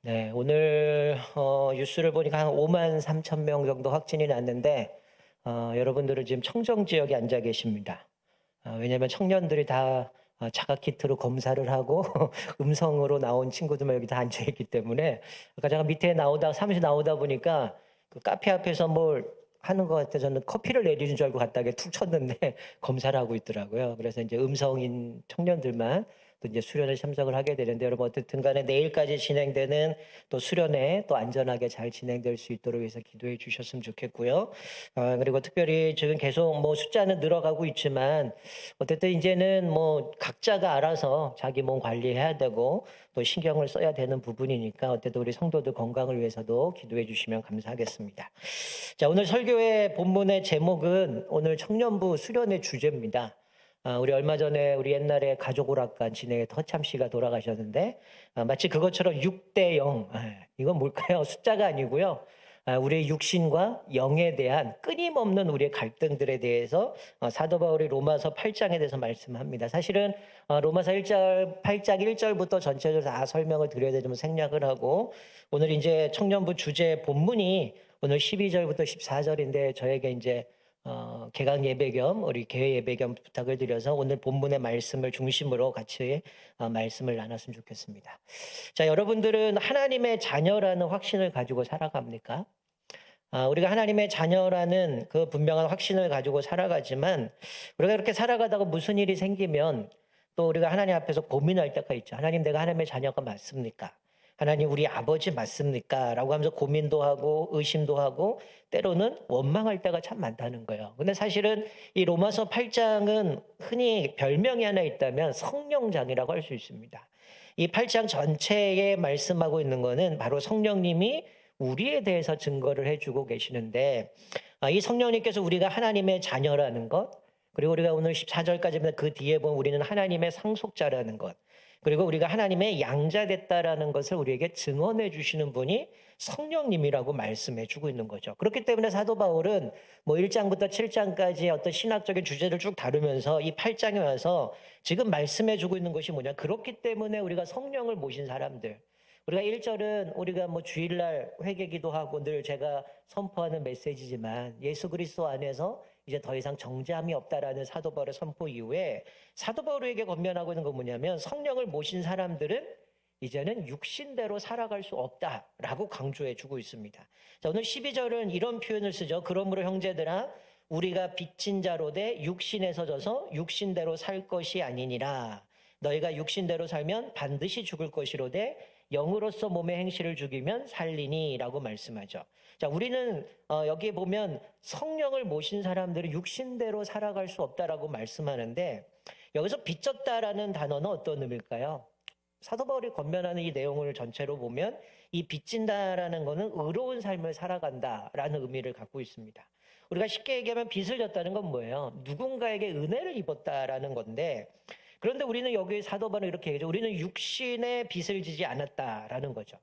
네, 오늘 뉴스를 보니까 한 5만 3천 명 정도 확진이 났는데 여러분들은 지금 청정 지역에 앉아 계십니다. 왜냐하면 청년들이 다 자가 키트로 검사를 하고 음성으로 나온 친구들만 여기 다 앉아 있기 때문에 아까 제가 밑에 사무실 나오다 보니까 그 카페 앞에서 뭘 하는 것 같아 저는 커피를 내리는 줄 알고 갔다가 툭 쳤는데 검사를 하고 있더라고요. 그래서 이제 음성인 청년들만 또 이제 수련회 참석을 하게 되는데 여러분 어쨌든 간에 내일까지 진행되는 또 수련회 또 안전하게 잘 진행될 수 있도록 해서 기도해 주셨으면 좋겠고요. 그리고 특별히 지금 계속 뭐 숫자는 늘어가고 있지만 어쨌든 이제는 뭐 각자가 알아서 자기 몸 관리해야 되고 또 신경을 써야 되는 부분이니까 어쨌든 우리 성도들 건강을 위해서도 기도해 주시면 감사하겠습니다. 자, 오늘 설교의 본문의 제목은 오늘 청년부 수련의 주제입니다. 우리 얼마 전에 우리 옛날에 가족 오락관 진행했던 허참 씨가 돌아가셨는데 마치 그것처럼 6대 0. 이건 뭘까요? 숫자가 아니고요. 우리의 육신과 영에 대한 끊임없는 우리의 갈등들에 대해서 사도 바울이 로마서 8장에 대해서 말씀합니다. 사실은 로마서 8장 1절부터 전체적으로 다 설명을 드려야 되지만 생략을 하고 오늘 이제 청년부 주제 본문이 오늘 12절부터 14절인데 저에게 이제 개강 예배 겸 우리 교회 예배 겸 부탁을 드려서 오늘 본문의 말씀을 중심으로 같이 말씀을 나눴으면 좋겠습니다. 자, 여러분들은 하나님의 자녀라는 확신을 가지고 살아갑니까? 우리가 하나님의 자녀라는 그 분명한 확신을 가지고 살아가지만 우리가 이렇게 살아가다가 무슨 일이 생기면 또 우리가 하나님 앞에서 고민할 때가 있죠. 하나님, 내가 하나님의 자녀가 맞습니까? 하나님, 우리 아버지 맞습니까? 라고 하면서 고민도 하고 의심도 하고 때로는 원망할 때가 참 많다는 거예요. 근데 사실은 이 로마서 8장은 흔히 별명이 하나 있다면 성령장이라고 할 수 있습니다. 이 8장 전체에 말씀하고 있는 거는 바로 성령님이 우리에 대해서 증거를 해주고 계시는데 이 성령님께서 우리가 하나님의 자녀라는 것, 그리고 우리가 오늘 14절까지면 그 뒤에 보면 우리는 하나님의 상속자라는 것, 그리고 우리가 하나님의 양자 됐다라는 것을 우리에게 증언해 주시는 분이 성령님이라고 말씀해 주고 있는 거죠. 그렇기 때문에 사도 바울은 뭐 1장부터 7장까지 어떤 신학적인 주제를 쭉 다루면서 이 8장에 와서 지금 말씀해 주고 있는 것이 뭐냐. 그렇기 때문에 우리가 성령을 모신 사람들, 우리가 1절은 우리가 뭐 주일날 회개기도 하고 늘 제가 선포하는 메시지지만 예수 그리스도 안에서 이제 더 이상 정죄함이 없다라는 사도 바울의 선포 이후에 사도 바울에게 권면하고 있는 건 뭐냐면 성령을 모신 사람들은 이제는 육신대로 살아갈 수 없다라고 강조해 주고 있습니다. 자, 오늘 12절은 이런 표현을 쓰죠. 그러므로 형제들아 우리가 빚진 자로 돼 육신에서 져서 육신대로 살 것이 아니니라. 너희가 육신대로 살면 반드시 죽을 것이로되 영으로서 몸의 행실을 죽이면 살리니라고 말씀하죠. 자, 우리는 여기에 보면 성령을 모신 사람들은 육신대로 살아갈 수 없다라고 말씀하는데 여기서 빚졌다라는 단어는 어떤 의미일까요? 사도 바울이 권면하는 이 내용을 전체로 보면 이 빚진다라는 거는 의로운 삶을 살아간다라는 의미를 갖고 있습니다. 우리가 쉽게 얘기하면 빚을 졌다는 건 뭐예요? 누군가에게 은혜를 입었다라는 건데 그런데 우리는 여기 사도 바울은 이렇게 얘기하죠. 우리는 육신의 빚을 지지 않았다라는 거죠.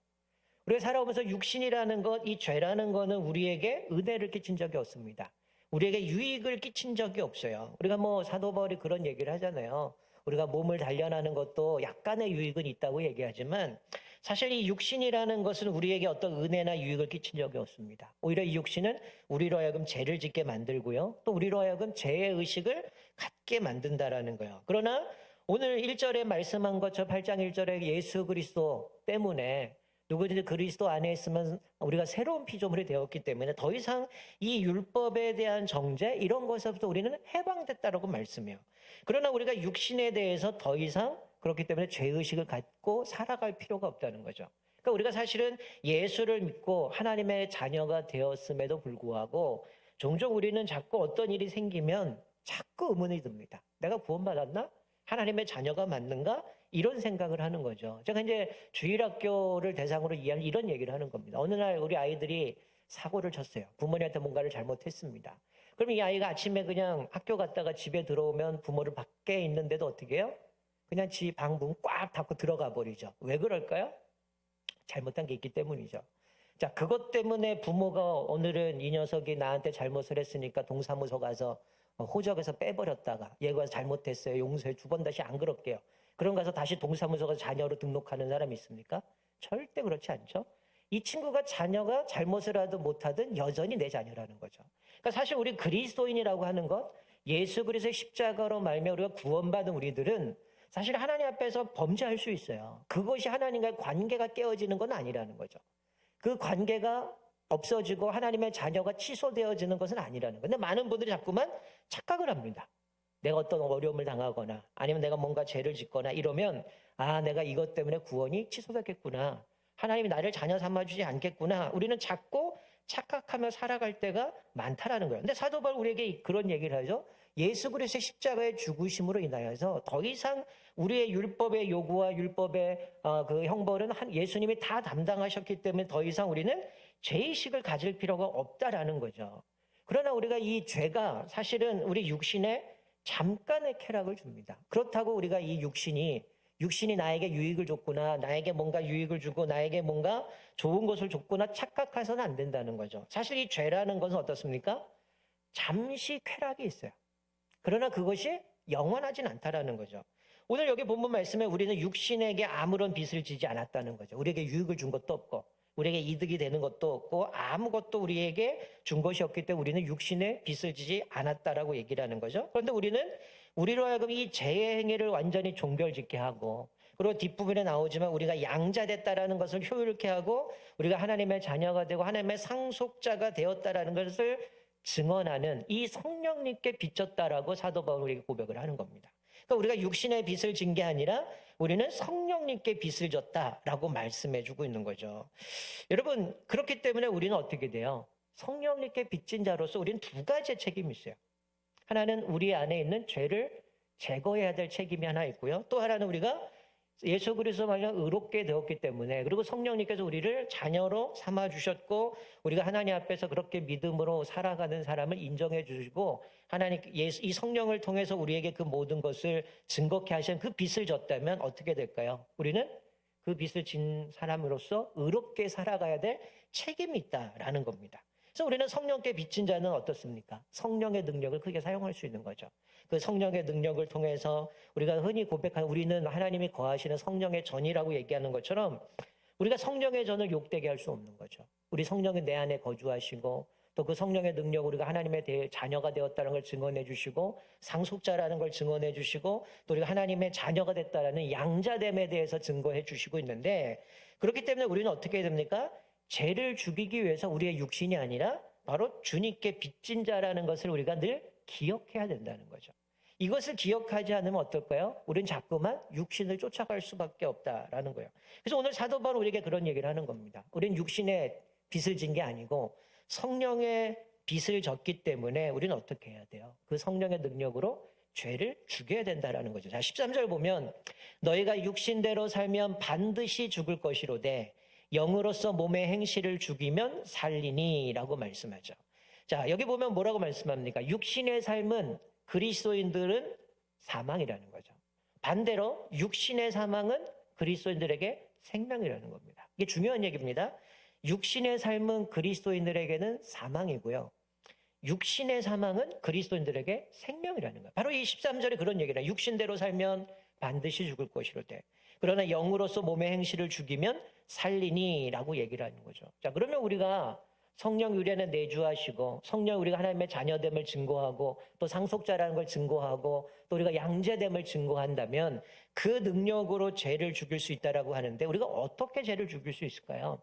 우리가 살아오면서 육신이라는 것, 이 죄라는 거는 우리에게 은혜를 끼친 적이 없습니다. 우리에게 유익을 끼친 적이 없어요. 우리가 뭐 사도 바울이 그런 얘기를 하잖아요. 우리가 몸을 단련하는 것도 약간의 유익은 있다고 얘기하지만 사실 이 육신이라는 것은 우리에게 어떤 은혜나 유익을 끼친 적이 없습니다. 오히려 이 육신은 우리로 하여금 죄를 짓게 만들고요. 또 우리로 하여금 죄의 의식을 갖게 만든다라는 거예요. 그러나 오늘 1절에 말씀한 것처럼 8장 1절에 예수 그리스도 때문에 누구든지 그리스도 안에 있으면 우리가 새로운 피조물이 되었기 때문에 더 이상 이 율법에 대한 정죄 이런 것에서부터 우리는 해방됐다라고 말씀해요. 그러나 우리가 육신에 대해서 더 이상 그렇기 때문에 죄의식을 갖고 살아갈 필요가 없다는 거죠. 그러니까 우리가 사실은 예수를 믿고 하나님의 자녀가 되었음에도 불구하고 종종 우리는 자꾸 어떤 일이 생기면 자꾸 의문이 듭니다. 내가 구원받았나? 하나님의 자녀가 맞는가? 이런 생각을 하는 거죠. 제가 이제 주일학교를 대상으로 이런 얘기를 하는 겁니다. 어느 날 우리 아이들이 사고를 쳤어요. 부모님한테 뭔가를 잘못했습니다. 그럼 이 아이가 아침에 그냥 학교 갔다가 집에 들어오면 부모를 밖에 있는데도 어떻게 해요? 그냥 집 방문 꽉 닫고 들어가 버리죠. 왜 그럴까요? 잘못한 게 있기 때문이죠. 자, 그것 때문에 부모가 오늘은 이 녀석이 나한테 잘못을 했으니까 동사무소 가서 호적에서 빼버렸다가 얘가 잘못했어요. 용서해 두 번 다시 안 그럴게요. 그런 가서 다시 동사무소 가서 자녀로 등록하는 사람이 있습니까? 절대 그렇지 않죠. 이 친구가 자녀가 잘못을 하든 못하든 여전히 내 자녀라는 거죠. 그러니까 사실 우리 그리스도인이라고 하는 것, 예수 그리스도의 십자가로 말미암아 우리가 구원받은 우리들은 사실 하나님 앞에서 범죄할 수 있어요. 그것이 하나님과의 관계가 깨어지는 건 아니라는 거죠. 그 관계가 없어지고 하나님의 자녀가 취소되어지는 것은 아니라는 거예요. 근데 많은 분들이 자꾸만 착각을 합니다. 내가 어떤 어려움을 당하거나 아니면 내가 뭔가 죄를 짓거나 이러면 아, 내가 이것 때문에 구원이 취소됐겠구나. 하나님이 나를 자녀 삼아주지 않겠구나. 우리는 자꾸 착각하며 살아갈 때가 많다라는 거예요. 근데 사도 바울 우리에게 그런 얘기를 하죠. 예수 그리스도의 십자가의 죽으심으로 인하여서 더 이상 우리의 율법의 요구와 율법의 그 형벌은 예수님이 다 담당하셨기 때문에 더 이상 우리는 죄의식을 가질 필요가 없다라는 거죠. 그러나 우리가 이 죄가 사실은 우리 육신에 잠깐의 쾌락을 줍니다. 그렇다고 우리가 이 육신이 나에게 유익을 줬구나, 나에게 뭔가 유익을 주고 나에게 뭔가 좋은 것을 줬구나 착각해서는 안 된다는 거죠. 사실 이 죄라는 것은 어떻습니까? 잠시 쾌락이 있어요. 그러나 그것이 영원하진 않다라는 거죠. 오늘 여기 본문 말씀에 우리는 육신에게 아무런 빚을 지지 않았다는 거죠. 우리에게 유익을 준 것도 없고 우리에게 이득이 되는 것도 없고 아무것도 우리에게 준 것이 없기 때문에 우리는 육신에 빚을 지지 않았다라고 얘기를 하는 거죠. 그런데 우리는 우리로 하여금 이 죄의 행위를 완전히 종결짓게 하고 그리고 뒷부분에 나오지만 우리가 양자됐다라는 것을 효율케 하고 우리가 하나님의 자녀가 되고 하나님의 상속자가 되었다라는 것을 증언하는 이 성령님께 빚졌다라고 사도 바울이 우리에게 고백을 하는 겁니다. 그러니까 우리가 육신의 빚을 진 게 아니라 우리는 성령님께 빚을 졌다라고 말씀해주고 있는 거죠. 여러분 그렇기 때문에 우리는 어떻게 돼요? 성령님께 빚진 자로서 우리는 두 가지의 책임이 있어요. 하나는 우리 안에 있는 죄를 제거해야 될 책임이 하나 있고요. 또 하나는 우리가 예수 그리스도 말로 의롭게 되었기 때문에 그리고 성령님께서 우리를 자녀로 삼아주셨고 우리가 하나님 앞에서 그렇게 믿음으로 살아가는 사람을 인정해 주시고 하나님 이 성령을 통해서 우리에게 그 모든 것을 증거케 하신 그 빚을 졌다면 어떻게 될까요? 우리는 그 빚을 진 사람으로서 의롭게 살아가야 될 책임이 있다라는 겁니다. 그래서 우리는 성령께 빚진 자는 어떻습니까? 성령의 능력을 크게 사용할 수 있는 거죠. 그 성령의 능력을 통해서 우리가 흔히 고백하는 우리는 하나님이 거하시는 성령의 전이라고 얘기하는 것처럼 우리가 성령의 전을 욕되게 할 수 없는 거죠. 우리 성령이 내 안에 거주하시고 또 그 성령의 능력으로 우리가 하나님의 자녀가 되었다는 걸 증언해 주시고 상속자라는 걸 증언해 주시고 또 우리가 하나님의 자녀가 됐다는 양자됨에 대해서 증거해 주시고 있는데 그렇기 때문에 우리는 어떻게 해야 됩니까? 죄를 죽이기 위해서 우리의 육신이 아니라 바로 주님께 빚진 자라는 것을 우리가 늘 기억해야 된다는 거죠. 이것을 기억하지 않으면 어떨까요? 우리는 자꾸만 육신을 쫓아갈 수밖에 없다라는 거예요. 그래서 오늘 사도 바울은 우리에게 그런 얘기를 하는 겁니다. 우리는 육신의 빚을 진 게 아니고 성령의 빚을 졌기 때문에 우리는 어떻게 해야 돼요? 그 성령의 능력으로 죄를 죽여야 된다라는 거죠. 자, 13절 보면 너희가 육신대로 살면 반드시 죽을 것이로되 영으로서 몸의 행실을 죽이면 살리니 라고 말씀하죠. 자, 여기 보면 뭐라고 말씀합니까? 육신의 삶은 그리스도인들은 사망이라는 거죠. 반대로 육신의 사망은 그리스도인들에게 생명이라는 겁니다. 이게 중요한 얘기입니다. 육신의 삶은 그리스도인들에게는 사망이고요. 육신의 사망은 그리스도인들에게 생명이라는 거예요. 바로 이 13절에 그런 얘기를 해요. 육신대로 살면 반드시 죽을 것이로되 그러나 영으로서 몸의 행실을 죽이면 살리니 라고 얘기를 하는 거죠. 자, 그러면 우리가 성령 유래는 내주하시고 성령 우리가 하나님의 자녀됨을 증거하고 또 상속자라는 걸 증거하고 또 우리가 양자됨을 증거한다면 그 능력으로 죄를 죽일 수 있다라고 하는데 우리가 어떻게 죄를 죽일 수 있을까요?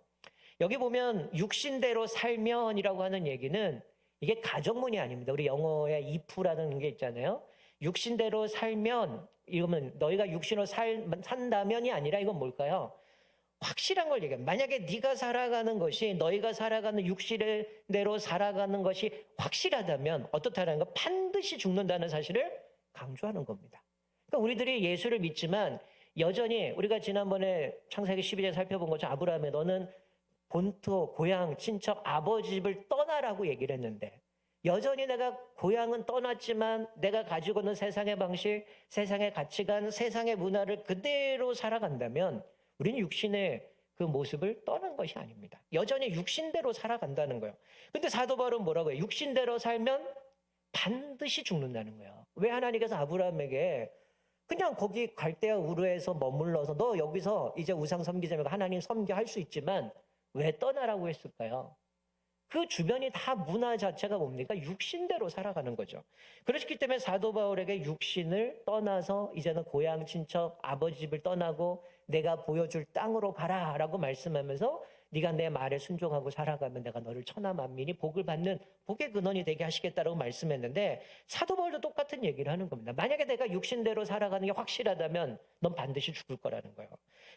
여기 보면 육신대로 살면이라고 하는 얘기는 이게 가정문이 아닙니다. 우리 영어에 if라는 게 있잖아요. 육신대로 살면 이러면 너희가 육신으로 산다면이 아니라 이건 뭘까요? 확실한 걸 얘기해요. 만약에 네가 살아가는 것이 너희가 살아가는 육신대로 살아가는 것이 확실하다면 어떻다는 거 반드시 죽는다는 사실을 강조하는 겁니다. 그러니까 우리들이 예수를 믿지만 여전히 우리가 지난번에 창세기 12장 살펴본 것처럼 아브라함에 너는 본토, 고향, 친척, 아버지 집을 떠나라고 얘기를 했는데 여전히 내가 고향은 떠났지만 내가 가지고 있는 세상의 방식, 세상의 가치관, 세상의 문화를 그대로 살아간다면 우리는 육신의 그 모습을 떠난 것이 아닙니다. 여전히 육신대로 살아간다는 거예요. 근데 사도 바울은 뭐라고 해요? 육신대로 살면 반드시 죽는다는 거예요. 왜 하나님께서 아브라함에게 그냥 거기 갈대아 우르에서 머물러서 너 여기서 이제 우상 섬기지 말고 하나님 섬겨할 수 있지만 왜 떠나라고 했을까요? 그 주변이 다 문화 자체가 뭡니까? 육신대로 살아가는 거죠. 그렇기 때문에 사도 바울에게 육신을 떠나서 이제는 고향 친척 아버지 집을 떠나고 내가 보여줄 땅으로 가라라고 말씀하면서 네가 내 말에 순종하고 살아가면 내가 너를 천하 만민이 복을 받는 복의 근원이 되게 하시겠다라고 말씀했는데 사도 바울도 똑같은 얘기를 하는 겁니다. 만약에 내가 육신대로 살아가는 게 확실하다면 넌 반드시 죽을 거라는 거예요.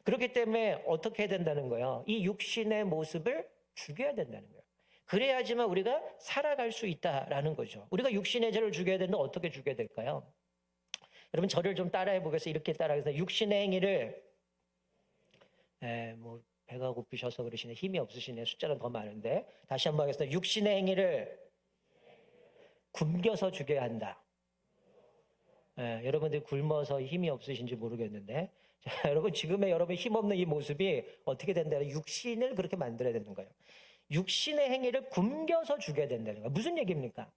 그렇기 때문에 어떻게 해야 된다는 거예요? 이 육신의 모습을 죽여야 된다는 거예요. 그래야지만 우리가 살아갈 수 있다라는 거죠. 우리가 육신의 죄를 죽여야 되는데 어떻게 죽여야 될까요? 여러분 저를 좀 따라해 보겠습니다. 이렇게 따라해서 육신의 행위를 뭐 배가 고프셔서 그러시네. 힘이 없으시네. 숫자는 더 많은데 다시 한번 하겠습니다. 육신의 행위를 굶겨서 죽여야 한다. 여러분들 굶어서 힘이 없으신지 모르겠는데 자, 여러분 지금의 여러분 힘없는 이 모습이 어떻게 된다면 육신을 그렇게 만들어야 되는 거예요. 육신의 행위를 굶겨서 죽여야 된다는 거예요. 무슨 얘기입니까?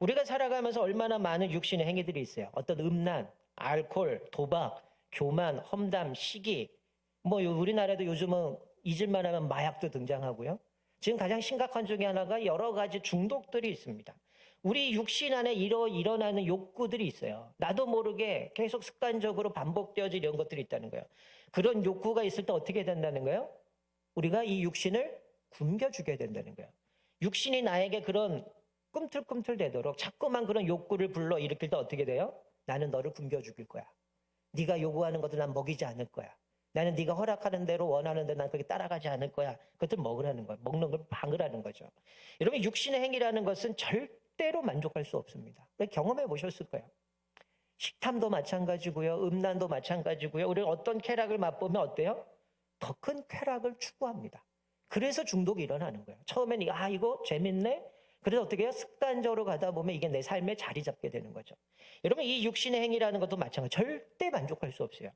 우리가 살아가면서 얼마나 많은 육신의 행위들이 있어요. 어떤 음란, 알코올, 도박, 교만, 험담, 시기. 뭐 우리나라도 요즘은 잊을만 하면 마약도 등장하고요. 지금 가장 심각한 중에 하나가 여러 가지 중독들이 있습니다. 우리 육신 안에 일어나는 욕구들이 있어요. 나도 모르게 계속 습관적으로 반복되어질 이런 것들이 있다는 거예요. 그런 욕구가 있을 때 어떻게 된다는 거예요? 우리가 이 육신을 굶겨 죽여야 된다는 거예요. 육신이 나에게 그런 꿈틀꿈틀 대도록 자꾸만 그런 욕구를 불러일으킬 때 어떻게 돼요? 나는 너를 굶겨 죽일 거야. 네가 요구하는 것도 난 먹이지 않을 거야. 나는 네가 허락하는 대로 원하는 대로 난 그렇게 따라가지 않을 거야. 그것들 먹으라는 거야. 먹는 걸 방으라는 거죠. 여러분 육신의 행위라는 것은 절대로 만족할 수 없습니다. 경험해 보셨을 거예요. 식탐도 마찬가지고요. 음란도 마찬가지고요. 우리가 어떤 쾌락을 맛보면 어때요? 더 큰 쾌락을 추구합니다. 그래서 중독이 일어나는 거예요. 처음엔 이거 재밌네? 그래서 어떻게 해요? 습관적으로 가다 보면 이게 내 삶에 자리 잡게 되는 거죠. 여러분 이 육신의 행위라는 것도 마찬가지. 절대 만족할 수 없어요.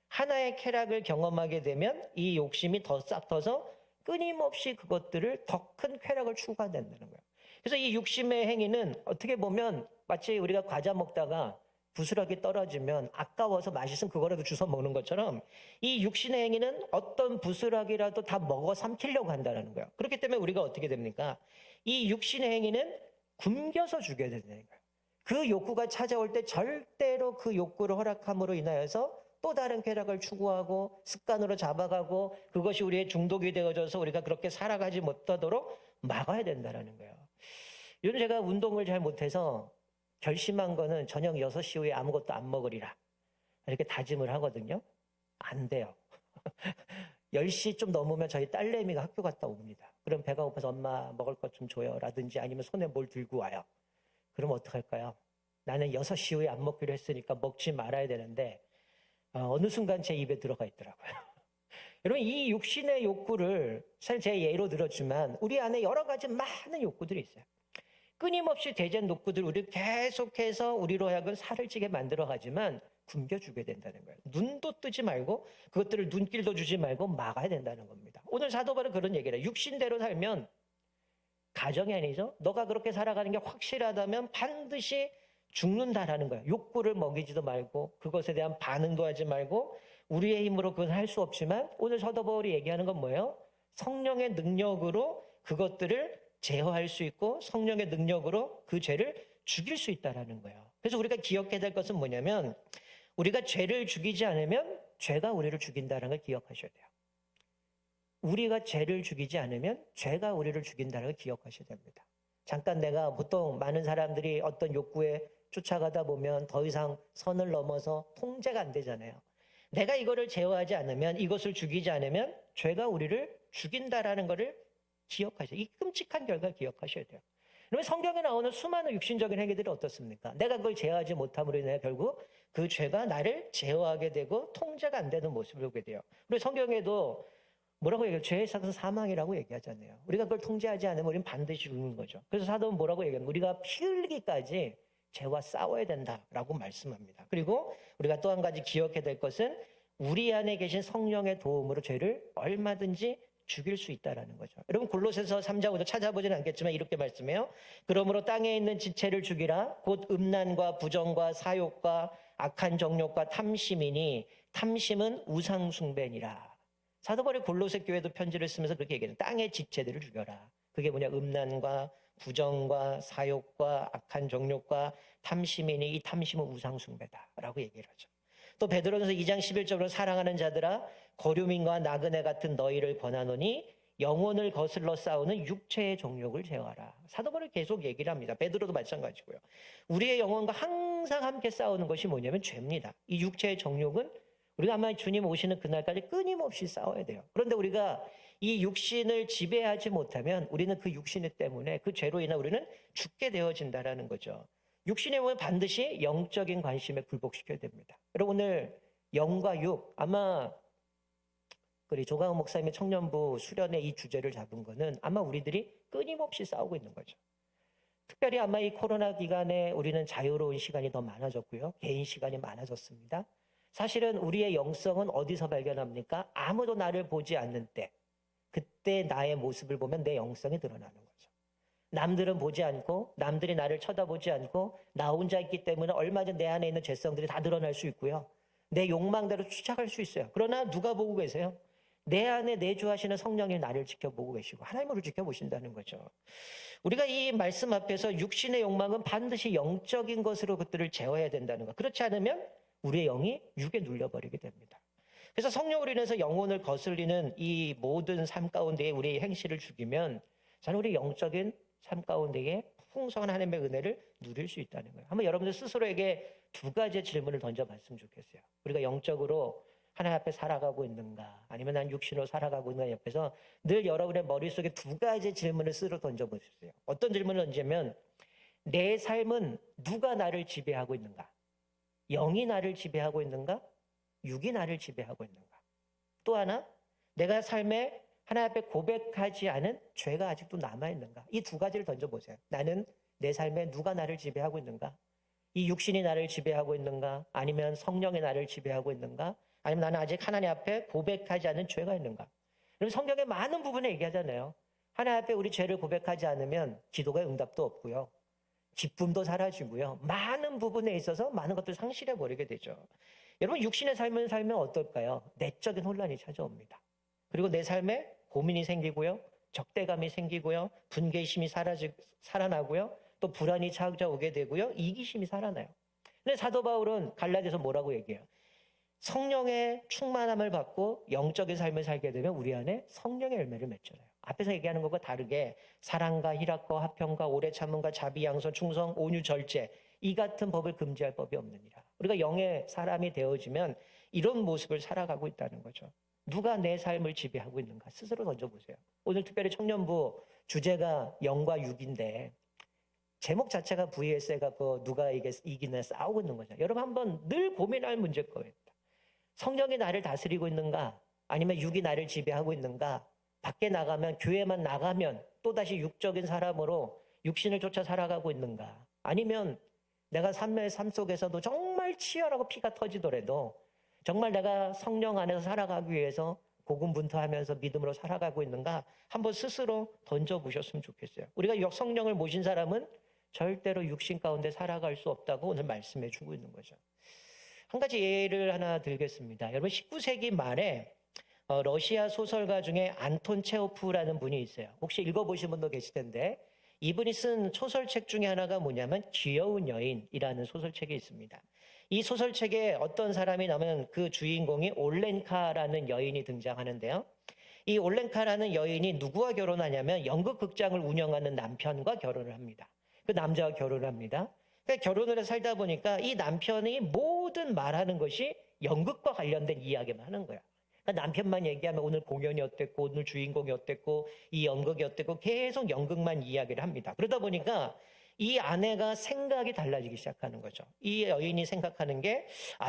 하나의 쾌락을 경험하게 되면 이 욕심이 더 싹 터서 끊임없이 그것들을 더 큰 쾌락을 추구한다는 거예요. 그래서 이 육심의 행위는 어떻게 보면 마치 우리가 과자 먹다가 부스러기 떨어지면 아까워서 맛있으면 그거라도 주워 먹는 것처럼 이 육신의 행위는 어떤 부스러기라도 다 먹어 삼키려고 한다는 거예요. 그렇기 때문에 우리가 어떻게 됩니까? 이 육신의 행위는 굶겨서 죽여야 된다는 거예요. 그 욕구가 찾아올 때 절대로 그 욕구를 허락함으로 인하여서 또 다른 쾌락을 추구하고 습관으로 잡아가고 그것이 우리의 중독이 되어져서 우리가 그렇게 살아가지 못하도록 막아야 된다는 거예요. 요즘 제가 운동을 잘 못해서 결심한 거는 저녁 6시 후에 아무것도 안 먹으리라. 이렇게 다짐을 하거든요. 안 돼요. 10시 좀 넘으면 저희 딸내미가 학교 갔다 옵니다. 그럼 배가 고파서 엄마 먹을 것 좀 줘요. 라든지 아니면 손에 뭘 들고 와요. 그럼 어떡할까요? 나는 6시 후에 안 먹기로 했으니까 먹지 말아야 되는데 어느 순간 제 입에 들어가 있더라고요. 여러분 이 육신의 욕구를 사실 제 예로 들었지만 우리 안에 여러 가지 많은 욕구들이 있어요. 끊임없이 대전 욕구들 우리를 계속해서 우리로 하여금 살을 찌게 만들어가지만 굶겨주게 된다는 거예요. 눈도 뜨지 말고 그것들을 눈길도 주지 말고 막아야 된다는 겁니다. 오늘 사도 바울은 그런 얘기를 해요. 육신대로 살면 가정이 아니죠. 너가 그렇게 살아가는 게 확실하다면 반드시 죽는다라는 거예요. 욕구를 먹이지도 말고 그것에 대한 반응도 하지 말고 우리의 힘으로 그건 할 수 없지만 오늘 사도 바울이 얘기하는 건 뭐예요? 성령의 능력으로 그것들을 제어할 수 있고 성령의 능력으로 그 죄를 죽일 수 있다는 거예요. 그래서 우리가 기억해야 될 것은 뭐냐면 우리가 죄를 죽이지 않으면 죄가 우리를 죽인다는 걸 기억하셔야 돼요. 우리가 죄를 죽이지 않으면 죄가 우리를 죽인다는 걸 기억하셔야 됩니다. 잠깐 내가 보통 많은 사람들이 어떤 욕구에 쫓아가다 보면 더 이상 선을 넘어서 통제가 안 되잖아요. 내가 이거를 제어하지 않으면 이것을 죽이지 않으면 죄가 우리를 죽인다라는 것을 기억하셔야 돼요. 이 끔찍한 결과를 기억하셔야 돼요. 그러면 성경에 나오는 수많은 육신적인 행위들이 어떻습니까? 내가 그걸 제어하지 못함으로 인해 결국 그 죄가 나를 제어하게 되고 통제가 안 되는 모습을 보게 돼요. 그리고 성경에도 뭐라고 얘기해요? 죄의 삭은 사망이라고 얘기하잖아요. 우리가 그걸 통제하지 않으면 우리는 반드시 죽는 거죠. 그래서 사도는 뭐라고 얘기합니까? 우리가 피 흘리기까지 죄와 싸워야 된다라고 말씀합니다. 그리고 우리가 또 한 가지 기억해야 될 것은 우리 안에 계신 성령의 도움으로 죄를 얼마든지 죽일 수 있다는 거죠. 여러분 골로새서 3장 5절 찾아보지는 않겠지만 이렇게 말씀해요. 그러므로 땅에 있는 지체를 죽이라 곧 음란과 부정과 사욕과 악한 정욕과 탐심이니 탐심은 우상 숭배니라. 사도 바울이 골로새 교회도 편지를 쓰면서 그렇게 얘기해요. 땅의 지체들을 죽여라. 그게 뭐냐? 음란과 부정과 사욕과 악한 정욕과 탐심이니 이 탐심은 우상 숭배다라고 얘기를 하죠. 또 베드로전서 2장 11절로 사랑하는 자들아 거류민과 나그네 같은 너희를 권하노니 영혼을 거슬러 싸우는 육체의 정욕을 제어하라. 사도 바울이 계속 얘기를 합니다. 베드로도 마찬가지고요. 우리의 영혼과 항상 함께 싸우는 것이 뭐냐면 죄입니다. 이 육체의 정욕은 우리가 아마 주님 오시는 그날까지 끊임없이 싸워야 돼요. 그런데 우리가 이 육신을 지배하지 못하면 우리는 그 육신 때문에 그 죄로 인해 우리는 죽게 되어진다라는 거죠. 육신에 보면 반드시 영적인 관심에 굴복시켜야 됩니다. 여러분 오늘 영과 육, 아마 우리 조강호 목사님의 청년부 수련의 이 주제를 잡은 거는 아마 우리들이 끊임없이 싸우고 있는 거죠. 특별히 아마 이 코로나 기간에 우리는 자유로운 시간이 더 많아졌고요. 개인 시간이 많아졌습니다. 사실은 우리의 영성은 어디서 발견합니까? 아무도 나를 보지 않는 때, 그때 나의 모습을 보면 내 영성이 드러나는 거죠. 남들은 보지 않고 남들이 나를 쳐다보지 않고 나 혼자 있기 때문에 얼마든 내 안에 있는 죄성들이 다 드러날 수 있고요. 내 욕망대로 추적할 수 있어요. 그러나 누가 보고 계세요? 내 안에 내주하시는 성령이 나를 지켜보고 계시고 하나님으로 지켜보신다는 거죠. 우리가 이 말씀 앞에서 육신의 욕망은 반드시 영적인 것으로 그들을 제어해야 된다는 것. 그렇지 않으면 우리의 영이 육에 눌려버리게 됩니다. 그래서 성령으로 인해서 영혼을 거슬리는 이 모든 삶 가운데에 우리의 행실을 죽이면 저는 우리 영적인 삶 가운데에 풍성한 하나님의 은혜를 누릴 수 있다는 거예요. 한번 여러분들 스스로에게 두 가지의 질문을 던져봤으면 좋겠어요. 우리가 영적으로 하나님 앞에 살아가고 있는가, 아니면 난 육신으로 살아가고 있는가 옆에서 늘 여러분의 머릿속에 두 가지 질문을 스스로 던져보세요. 어떤 질문을 던지면 내 삶은 누가 나를 지배하고 있는가? 영이 나를 지배하고 있는가? 육이 나를 지배하고 있는가? 또 하나, 내가 삶에 하나님 앞에 고백하지 않은 죄가 아직도 남아있는가? 이 두 가지를 던져보세요. 나는 내 삶에 누가 나를 지배하고 있는가? 이 육신이 나를 지배하고 있는가? 아니면 성령이 나를 지배하고 있는가? 아니면 나는 아직 하나님 앞에 고백하지 않은 죄가 있는가? 그럼 성경의 많은 부분에 얘기하잖아요. 하나님 앞에 우리 죄를 고백하지 않으면 기도가 응답도 없고요. 기쁨도 사라지고요. 많은 부분에 있어서 많은 것들을 상실해버리게 되죠. 여러분 육신의 삶을 살면 어떨까요? 내적인 혼란이 찾아옵니다. 그리고 내 삶에 고민이 생기고요. 적대감이 생기고요. 분개심이 살아나고요. 또 불안이 찾아오게 되고요. 이기심이 살아나요. 근데 사도 바울은 갈라디아서 뭐라고 얘기해요? 성령의 충만함을 받고 영적인 삶을 살게 되면 우리 안에 성령의 열매를 맺잖아요. 앞에서 얘기하는 것과 다르게 사랑과 희락과 화평과 오래 참음과 자비 양선 충성 온유 절제 이 같은 법을 금지할 법이 없느니라. 우리가 영의 사람이 되어지면 이런 모습을 살아가고 있다는 거죠. 누가 내 삶을 지배하고 있는가 스스로 던져보세요. 오늘 특별히 청년부 주제가 영과 육인데 제목 자체가 vs 해갖고 누가 이기나 싸우고 있는 거죠. 여러분 한번 늘 고민할 문제일 거예요. 성령이 나를 다스리고 있는가? 아니면 육이 나를 지배하고 있는가? 밖에 나가면, 교회만 나가면 또다시 육적인 사람으로 육신을 쫓아 살아가고 있는가? 아니면 내가 삶의 삶 속에서도 정말 치열하고 피가 터지더라도 정말 내가 성령 안에서 살아가기 위해서 고군분투하면서 믿음으로 살아가고 있는가? 한번 스스로 던져보셨으면 좋겠어요. 우리가 성령을 모신 사람은 절대로 육신 가운데 살아갈 수 없다고 오늘 말씀해 주고 있는 거죠. 한 가지 예를 하나 들겠습니다. 여러분 19세기 말에 러시아 소설가 중에 안톤 체호프라는 분이 있어요. 혹시 읽어보신 분도 계실 텐데 이분이 쓴 소설책 중에 하나가 뭐냐면 귀여운 여인이라는 소설책이 있습니다. 이 소설책에 어떤 사람이 나오면 그 주인공이 올렌카라는 여인이 등장하는데요. 이 올렌카라는 여인이 누구와 결혼하냐면 연극극장을 운영하는 남편과 결혼을 합니다. 그 남자와 결혼을 합니다. 결혼을 해서 살다 보니까 이 남편이 모든 말하는 것이 연극과 관련된 이야기만 하는 거야. 그러니까 남편만 얘기하면 오늘 공연이 어땠고 오늘 주인공이 어땠고 이 연극이 어땠고 계속 연극만 이야기를 합니다. 그러다 보니까 이 아내가 생각이 달라지기 시작하는 거죠. 이 여인이 생각하는 게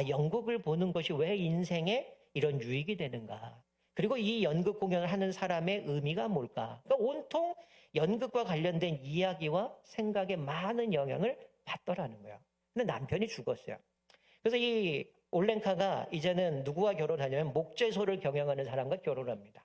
연극을 보는 것이 왜 인생에 이런 유익이 되는가. 그리고 이 연극 공연을 하는 사람의 의미가 뭘까. 그러니까 온통 연극과 관련된 이야기와 생각에 많은 영향을 받더라는 거예요. 근데 남편이 죽었어요. 그래서 이 올렌카가 이제는 누구와 결혼하냐면 목재소를 경영하는 사람과 결혼합니다.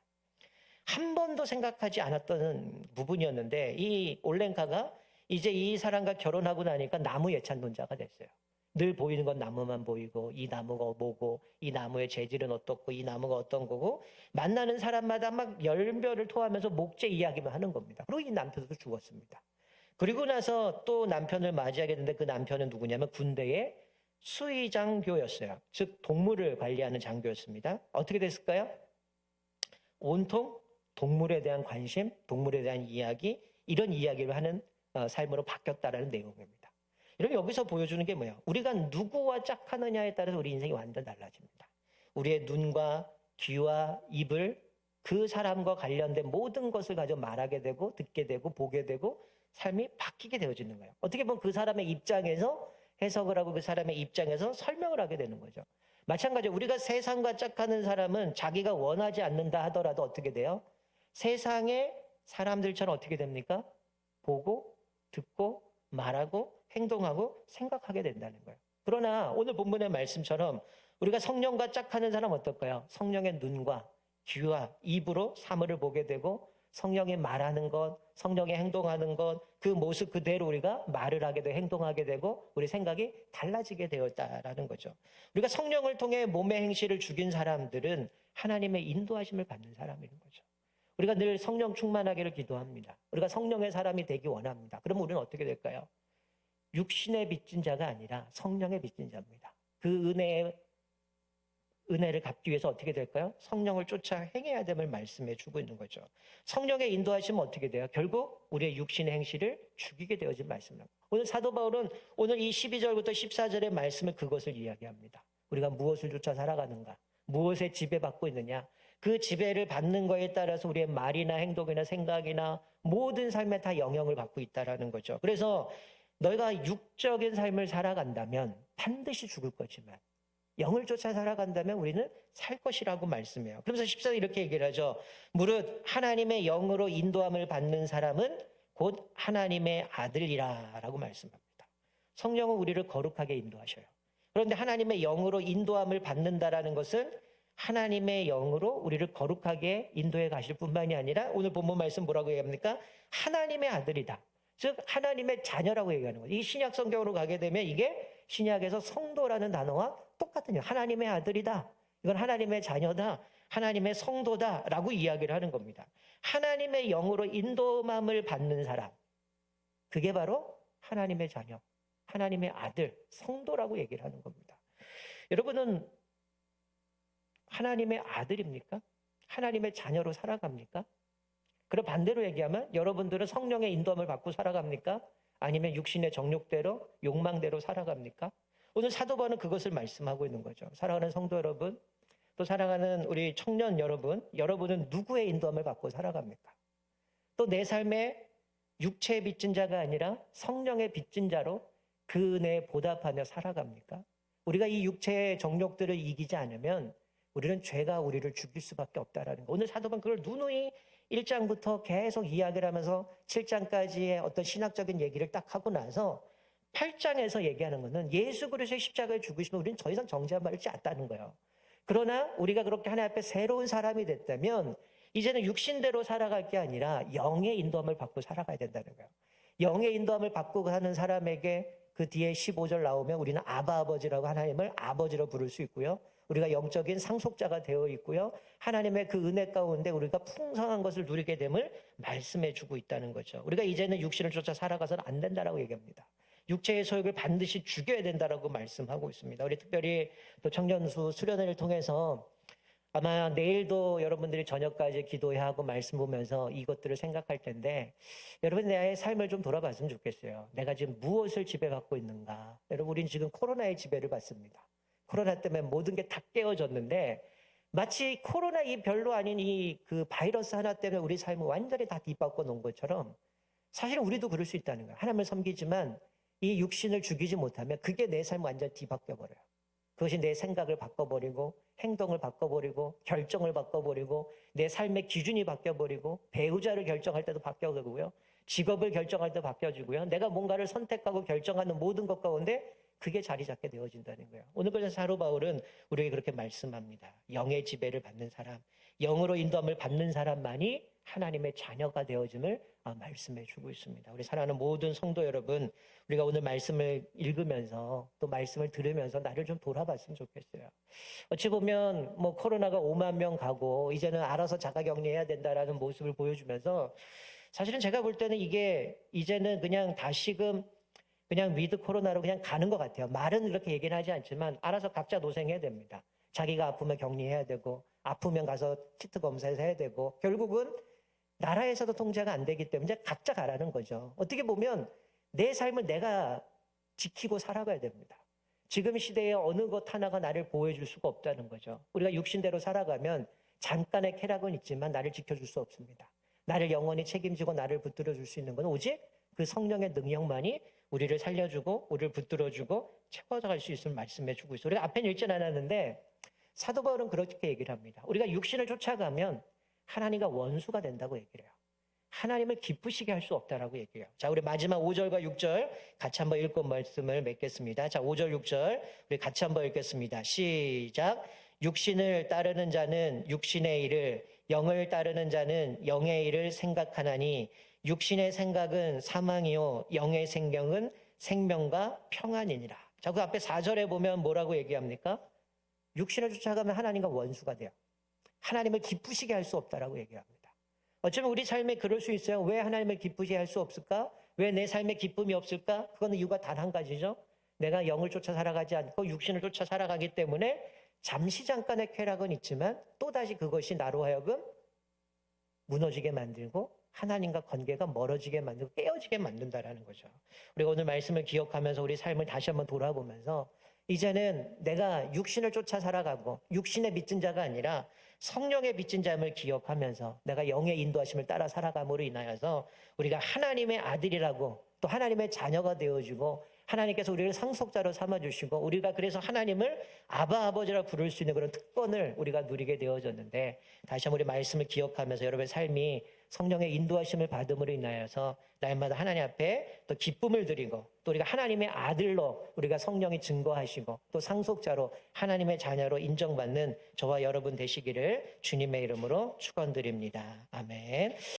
한 번도 생각하지 않았던 부분이었는데 이 올렌카가 이제 이 사람과 결혼하고 나니까 나무 예찬론자가 됐어요. 늘 보이는 건 나무만 보이고 이 나무가 뭐고 이 나무의 재질은 어떻고 이 나무가 어떤 거고 만나는 사람마다 막 열변을 토하면서 목재 이야기만 하는 겁니다. 그리고 이 남편도 죽었습니다. 그리고 나서 또 남편을 맞이하게 됐는데 그 남편은 누구냐면 군대의 수의장교였어요. 즉 동물을 관리하는 장교였습니다. 어떻게 됐을까요? 온통 동물에 대한 관심, 동물에 대한 이야기, 이런 이야기를 하는 삶으로 바뀌었다라는 내용입니다. 여러분 여기서 보여주는 게 뭐예요? 우리가 누구와 짝하느냐에 따라서 우리 인생이 완전 달라집니다. 우리의 눈과 귀와 입을 그 사람과 관련된 모든 것을 가지고 말하게 되고 듣게 되고 보게 되고 삶이 바뀌게 되어지는 거예요. 어떻게 보면 그 사람의 입장에서 해석을 하고 그 사람의 입장에서 설명을 하게 되는 거죠. 마찬가지로 우리가 세상과 짝하는 사람은 자기가 원하지 않는다 하더라도 어떻게 돼요? 세상의 사람들처럼 어떻게 됩니까? 보고 듣고 말하고 행동하고 생각하게 된다는 거예요. 그러나 오늘 본문의 말씀처럼 우리가 성령과 짝하는 사람은 어떨까요? 성령의 눈과 귀와 입으로 사물을 보게 되고 성령이 말하는 것, 성령이 행동하는 것, 그 모습 그대로 우리가 말을 하게 되고 행동하게 되고 우리 생각이 달라지게 되었다라는 거죠. 우리가 성령을 통해 몸의 행실을 죽인 사람들은 하나님의 인도하심을 받는 사람인 거죠. 우리가 늘 성령 충만하기를 기도합니다. 우리가 성령의 사람이 되기 원합니다. 그러면 우리는 어떻게 될까요? 육신의 빚진 자가 아니라 성령의 빚진 자입니다. 그 은혜를 갚기 위해서 어떻게 될까요? 성령을 쫓아 행해야 됨을 말씀해 주고 있는 거죠. 성령의 인도하시면 어떻게 돼요? 결국 우리의 육신의 행실을 죽이게 되어진 말씀입니다. 오늘 사도 바울은 오늘 이 12절부터 14절의 말씀을 그것을 이야기합니다. 우리가 무엇을 쫓아 살아가는가? 무엇에 지배받고 있느냐? 그 지배를 받는 거에 따라서 우리의 말이나 행동이나 생각이나 모든 삶에 다 영향을 받고 있다는 거죠. 그래서 너희가 육적인 삶을 살아간다면 반드시 죽을 거지만 영을 쫓아 살아간다면 우리는 살 것이라고 말씀해요. 그러면서 14절 이렇게 얘기를 하죠. 무릇 하나님의 영으로 인도함을 받는 사람은 곧 하나님의 아들이라 라고 말씀합니다. 성령은 우리를 거룩하게 인도하셔요. 그런데 하나님의 영으로 인도함을 받는다라는 것은 하나님의 영으로 우리를 거룩하게 인도해 가실 뿐만이 아니라 오늘 본문 말씀 뭐라고 얘기합니까? 하나님의 아들이다. 즉 하나님의 자녀라고 얘기하는 거예요. 이 신약 성경으로 가게 되면 이게 신약에서 성도라는 단어와 똑같은 거예요. 하나님의 아들이다. 이건 하나님의 자녀다. 하나님의 성도다라고 이야기를 하는 겁니다. 하나님의 영으로 인도함을 받는 사람. 그게 바로 하나님의 자녀, 하나님의 아들, 성도라고 얘기를 하는 겁니다. 여러분은 하나님의 아들입니까? 하나님의 자녀로 살아갑니까? 그럼 반대로 얘기하면 여러분들은 성령의 인도함을 받고 살아갑니까? 아니면 육신의 정욕대로, 욕망대로 살아갑니까? 오늘 사도 바울은 그것을 말씀하고 있는 거죠. 사랑하는 성도 여러분, 또 사랑하는 우리 청년 여러분, 여러분은 누구의 인도함을 받고 살아갑니까? 또 내 삶에 육체의 빚진 자가 아니라 성령의 빚진 자로 그 은혜에 보답하며 살아갑니까? 우리가 이 육체의 정욕들을 이기지 않으면 우리는 죄가 우리를 죽일 수밖에 없다라는 거. 오늘 사도 바울은 그걸 누누이 1장부터 계속 이야기를 하면서 7장까지의 어떤 신학적인 얘기를 딱 하고 나서 8장에서 얘기하는 것은 예수 그리스도의 십자가에 죽으시면 우리는 더 이상 정죄받지 않다는 거예요. 그러나 우리가 그렇게 하나님 앞에 새로운 사람이 됐다면 이제는 육신대로 살아갈 게 아니라 영의 인도함을 받고 살아가야 된다는 거예요. 영의 인도함을 받고 가는 사람에게 그 뒤에 15절 나오면 우리는 아바 아버지라고 하나님을 아버지로 부를 수 있고요. 우리가 영적인 상속자가 되어 있고요. 하나님의 그 은혜 가운데 우리가 풍성한 것을 누리게 됨을 말씀해 주고 있다는 거죠. 우리가 이제는 육신을 쫓아 살아가서는 안 된다라고 얘기합니다. 육체의 소욕을 반드시 죽여야 된다라고 말씀하고 있습니다. 우리 특별히 또 청년수 수련회를 통해서 아마 내일도 여러분들이 저녁까지 기도해야 하고 말씀 보면서 이것들을 생각할 텐데 여러분 내 삶을 좀 돌아봤으면 좋겠어요. 내가 지금 무엇을 지배받고 있는가? 여러분 우리는 지금 코로나의 지배를 받습니다. 코로나 때문에 모든 게 다 깨어졌는데 마치 코로나 이 별로 아닌 이 그 바이러스 하나 때문에 우리 삶을 완전히 다 뒤바꿔 놓은 것처럼 사실 우리도 그럴 수 있다는 거예요. 하나님을 섬기지만 이 육신을 죽이지 못하면 그게 내 삶을 완전히 뒤바뀌어 버려요. 그것이 내 생각을 바꿔버리고 행동을 바꿔버리고 결정을 바꿔버리고 내 삶의 기준이 바뀌어버리고 배우자를 결정할 때도 바뀌어가고요. 직업을 결정할 때도 바뀌어지고요. 내가 뭔가를 선택하고 결정하는 모든 것 가운데 그게 자리 잡게 되어진다는 거예요. 오늘 그래서 사도 바울은 우리에게 그렇게 말씀합니다. 영의 지배를 받는 사람, 영으로 인도함을 받는 사람만이 하나님의 자녀가 되어짐을 말씀해 주고 있습니다. 우리 사랑하는 모든 성도 여러분, 우리가 오늘 말씀을 읽으면서 또 말씀을 들으면서 나를 좀 돌아봤으면 좋겠어요. 어찌 보면 뭐 코로나가 5만 명 가고 이제는 알아서 자가격리해야 된다라는 모습을 보여주면서 사실은 제가 볼 때는 이게 이제는 그냥 다시금 그냥 위드 코로나로 그냥 가는 것 같아요. 말은 이렇게 얘기는 하지 않지만 알아서 각자 노생해야 됩니다. 자기가 아프면 격리해야 되고 아프면 가서 키트 검사해서 해야 되고 결국은 나라에서도 통제가 안 되기 때문에 각자 가라는 거죠. 어떻게 보면 내 삶을 내가 지키고 살아가야 됩니다. 지금 시대에 어느 것 하나가 나를 보호해 줄 수가 없다는 거죠. 우리가 육신대로 살아가면 잠깐의 쾌락은 있지만 나를 지켜줄 수 없습니다. 나를 영원히 책임지고 나를 붙들어 줄 수 있는 건 오직 그 성령의 능력만이 우리를 살려주고 우리를 붙들어주고 채워갈 수 있음을 말씀해 주고 있어요. 우리가 앞에는 읽진 않았는데 사도 바울은 그렇게 얘기를 합니다. 우리가 육신을 쫓아가면 하나님과 원수가 된다고 얘기를 해요. 하나님을 기쁘시게 할 수 없다라고 얘기해요. 자, 우리 마지막 5절과 6절 같이 한번 읽고 말씀을 맺겠습니다. 자, 5절, 6절 우리 같이 한번 읽겠습니다. 시작. 육신을 따르는 자는 육신의 일을, 영을 따르는 자는 영의 일을 생각하나니 육신의 생각은 사망이요 영의 생명은 생명과 평안이니라. 자, 그 앞에 4절에 보면 뭐라고 얘기합니까? 육신을 쫓아가면 하나님과 원수가 돼요. 하나님을 기쁘시게 할 수 없다라고 얘기합니다. 어쩌면 우리 삶에 그럴 수 있어요. 왜 하나님을 기쁘시게 할 수 없을까? 왜 내 삶에 기쁨이 없을까? 그건 이유가 단 한 가지죠. 내가 영을 쫓아 살아가지 않고 육신을 쫓아 살아가기 때문에 잠시 잠깐의 쾌락은 있지만 또다시 그것이 나로 하여금 무너지게 만들고 하나님과 관계가 멀어지게 만들고 깨어지게 만든다라는 거죠. 우리가 오늘 말씀을 기억하면서 우리 삶을 다시 한번 돌아보면서 이제는 내가 육신을 쫓아 살아가고 육신의 빚진 자가 아니라 성령의 빚진 자임을 기억하면서 내가 영의 인도하심을 따라 살아감으로 인하여서 우리가 하나님의 아들이라고 또 하나님의 자녀가 되어주고 하나님께서 우리를 상속자로 삼아주시고 우리가 그래서 하나님을 아바 아버지라 부를 수 있는 그런 특권을 우리가 누리게 되어졌는데 다시 한번 우리 말씀을 기억하면서 여러분의 삶이 성령의 인도하심을 받음으로 인하여서 날마다 하나님 앞에 또 기쁨을 드리고 또 우리가 하나님의 아들로 우리가 성령이 증거하시고 또 상속자로 하나님의 자녀로 인정받는 저와 여러분 되시기를 주님의 이름으로 축원드립니다. 아멘.